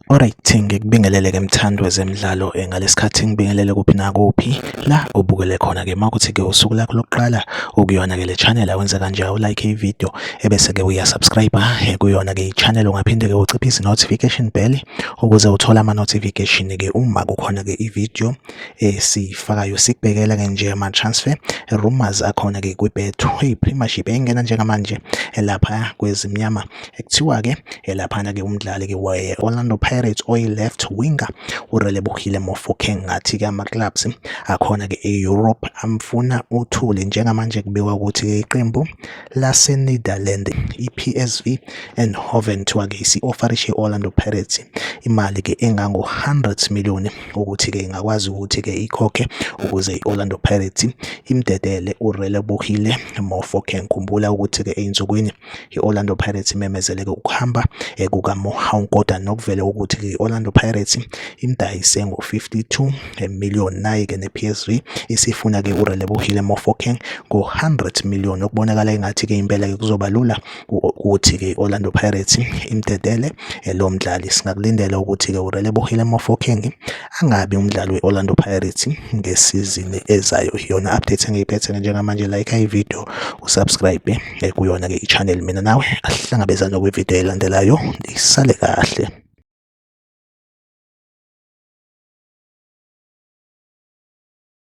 Alright, ngikubingelele-ke mthandi wezemidlalo ngalesikhathi ngibingelele kuphi nakuphi la ubukele khona-ke mawukuthi-ke usuku lakho lokuqala ukuyona-ke le channel awenze kanje u-like ividiyo ebese-ke uyasubscribe kuyona-ke i-channel ungaphinde-ke uciphe izi-notification bell ukuze uthole ama-notification-ke uma kukhona-ke ividiyo esiyifakayo sikubhekela-ke nje ama-transfer rumors akhona-ke kwi-Betway Premiership engena njengamanje lapha kwezimnyama ekuthiwa-ke laphana-ke umdlali-ke we-Orlando Pirates oyi-left winger uRelebohile Mofokeng ngathi-ke ama-clubs akhona-ke e-Europe amfuna uthuli njengamanje kubikwa ukuthi iqembu lase-Netherlands i-PSV Eindhoven kuthiwa-ke isi-ofarishe i-Orlando Pirates imali-ke engango-100 million ukuthi-ke ingakwazi ukuthi-ke ikhokhe ukuze i-Orlando Pirates imdedele uRelebohile Mofokeng. Khumbula ukuthi-ke ey'nsukwini i-Orlando Pirates imemezeleke ukuhamba kukaMohau kodwa nokuvele ukuthi-ke i-Orlando Pirates imdayise ngo-52 million. Nayi-ke ne-PSV isifuna-ke uRelebohile Mofokeng ngo-100 million okubonakala engathi-ke impela-ke kuzoba lula ukuthi-ke i-Orlando Pirates imdedele lo mdlali. Singakulindela ukuthi-ke uRelebohile Mofokeng angabi umdlali we-Orlando Pirates ngesizini ezayo. Iyona update engiyiphethe njengamanje, like ividiyo usubscribe kuyona-ke i-channel. Mina nawe asihlangabezane kwividiyo elandelayo, isale kahle.